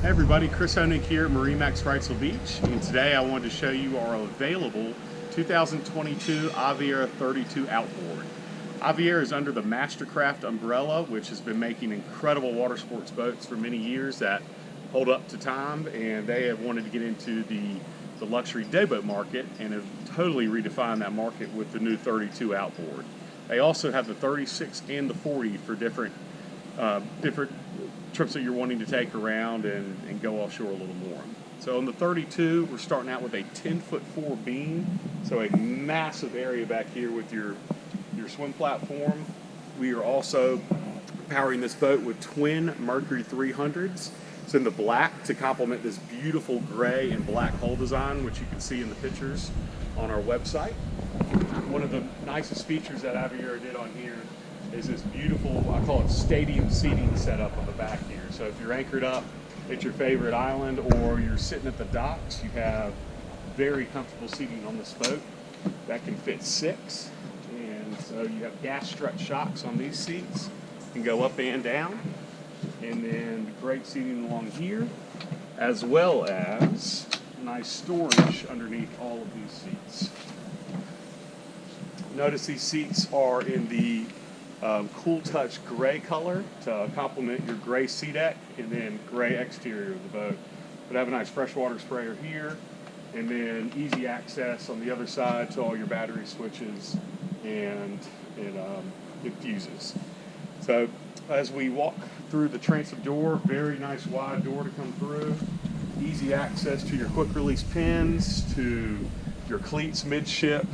Hey everybody, Chris Honig here at MarineMax Wrightsville Beach, and today I wanted to show you our available 2022 Aviara 32 Outboard. Aviara is under the Mastercraft umbrella, which has been making incredible water sports boats for many years that hold up to time, and they have wanted to get into the luxury dayboat market and have totally redefined that market with the new 32 Outboard. They also have the 36 and the 40 for different trips that you're wanting to take around and go offshore a little more. So on the 32, we're starting out with a 10'4" beam, so a massive area back here with your swim platform. We are also powering this boat with twin Mercury 300s. It's in the black to complement this beautiful gray and black hull design, which you can see in the pictures on our website. One of the nicest features that Aviara did on here is this beautiful, I call it stadium seating setup on the back here. So if you're anchored up at your favorite island or you're sitting at the docks, you have very comfortable seating on this boat. That can fit 6. And so you have gas strut shocks on these seats. You can go up and down. And then great seating along here, as well as nice storage underneath all of these seats. Notice these seats are in the Cool Touch gray color to complement your gray sea deck, and then gray exterior of the boat. But have a nice freshwater sprayer here, and then easy access on the other side to all your battery switches, and it fuses. So as we walk through the transom door, very nice wide door to come through, easy access to your quick release pins, to your cleats midship.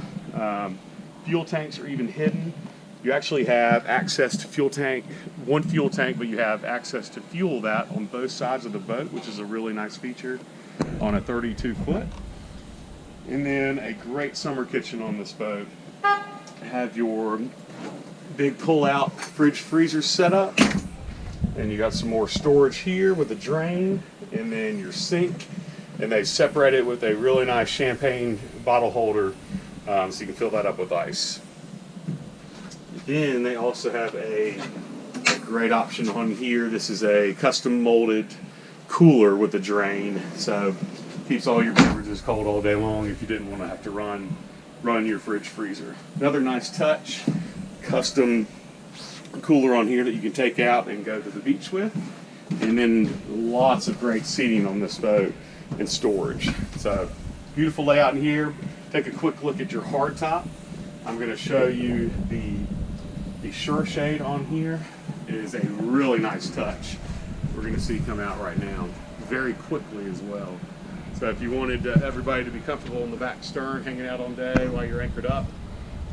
Fuel tanks are even hidden. You actually have access to one fuel tank, but you have access to fuel that on both sides of the boat, which is a really nice feature on a 32 foot. And then a great summer kitchen on this boat. Have your big pull-out fridge freezer set up, and you got some more storage here with a drain, and then your sink, and they separate it with a really nice champagne bottle holder, so you can fill that up with ice. Then they also have a great option on here. This is a custom molded cooler with a drain, so keeps all your beverages cold all day long if you didn't want to have to run your fridge freezer. Another nice touch, custom cooler on here that you can take out and go to the beach with, and then lots of great seating on this boat and storage. So beautiful layout in here. Take a quick look at your hardtop. I'm going to show you the Sure Shade on here. It is a really nice touch. We're going to see come out right now very quickly as well. So if you wanted everybody to be comfortable in the back stern, hanging out all day while you're anchored up,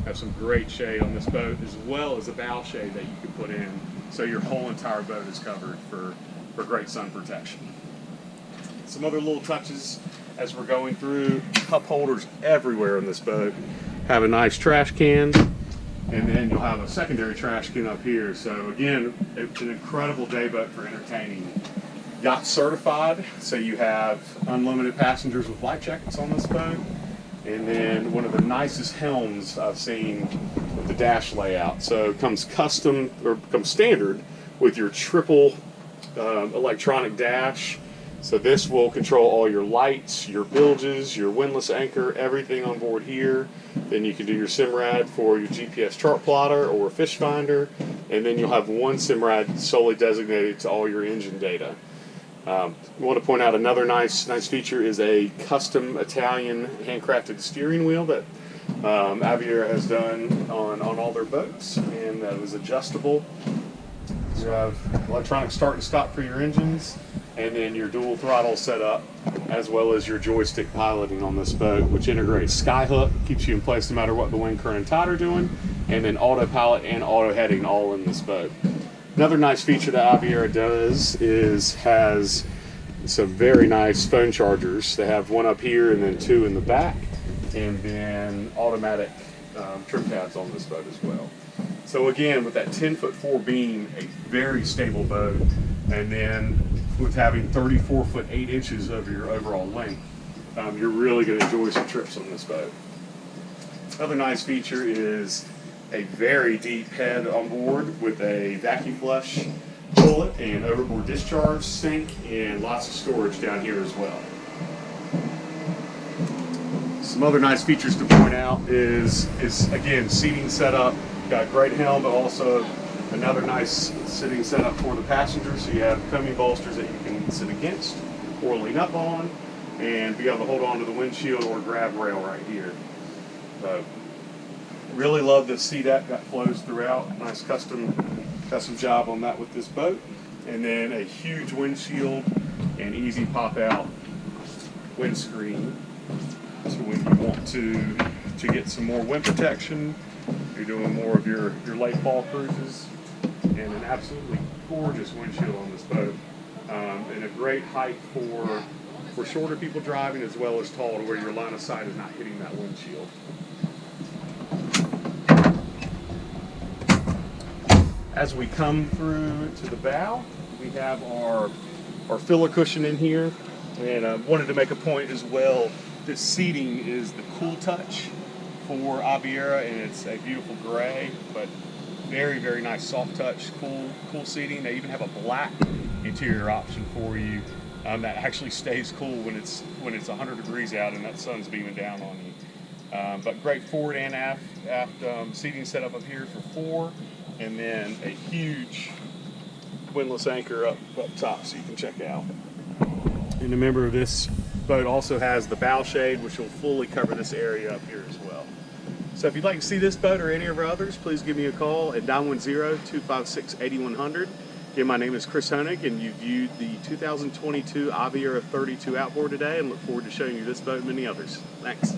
have some great shade on this boat, as well as a bow shade that you can put in, so your whole entire boat is covered for great sun protection. Some other little touches as we're going through: cup holders everywhere in this boat. Have a nice trash can, and then you'll have a secondary trash can up here. So again, it's an incredible day boat for entertaining. Yacht certified, so you have unlimited passengers with life jackets on this boat. And then one of the nicest helms I've seen with the dash layout. So it comes custom, or comes standard with your triple electronic dash. So this will control all your lights, your bilges, your windlass anchor, everything on board here. Then you can do your SIMRAD for your GPS chart plotter or fish finder. And then you'll have one SIMRAD solely designated to all your engine data. I want to point out another nice feature is a custom Italian handcrafted steering wheel that Aviara has done on all their boats, and that is adjustable. You have electronic start and stop for your engines, and then your dual throttle setup, as well as your joystick piloting on this boat, which integrates skyhook, keeps you in place no matter what the wind, current, and tide are doing, and then autopilot and auto heading all in this boat. Another nice feature that Aviara does is has some very nice phone chargers. They have one up here and then 2 in the back, and then automatic trim tabs on this boat as well. So again, with that 10'4" beam, a very stable boat, and then with having 34 foot 8 inches of your overall length, you're really going to enjoy some trips on this boat. Another nice feature is a very deep head on board with a vacuum flush toilet and overboard discharge sink, and lots of storage down here as well. Some other nice features to point out is again, seating setup. Got great helm, but also another nice sitting setup for the passengers. So you have combing bolsters that you can sit against or lean up on, and be able to hold on to the windshield or grab rail right here. So really love the seat deck that flows throughout. Nice custom job on that with this boat. And then a huge windshield and easy pop out windscreen. So when you want to get some more wind protection, you're doing more of your late fall cruises, and an absolutely gorgeous windshield on this boat, and a great height for shorter people driving, as well as tall, to where your line of sight is not hitting that windshield. As we come through to the bow, we have our filler cushion in here, and I wanted to make a point as well. This seating is the Cool Touch for Aviara, and it's a beautiful gray, but very, very nice soft touch, cool seating. They even have a black interior option for you that actually stays cool when it's 100 degrees out and that sun's beaming down on you. But great forward and aft seating setup up here for 4, and then a huge windlass anchor up top, so you can check out. And remember, this boat also has the bow shade, which will fully cover this area up here as well. So if you'd like to see this boat or any of our others, please give me a call at 910-256-8100. Again, my name is Chris Honig, and you viewed the 2022 Aviara 32 Outboard today, and look forward to showing you this boat and many others. Thanks.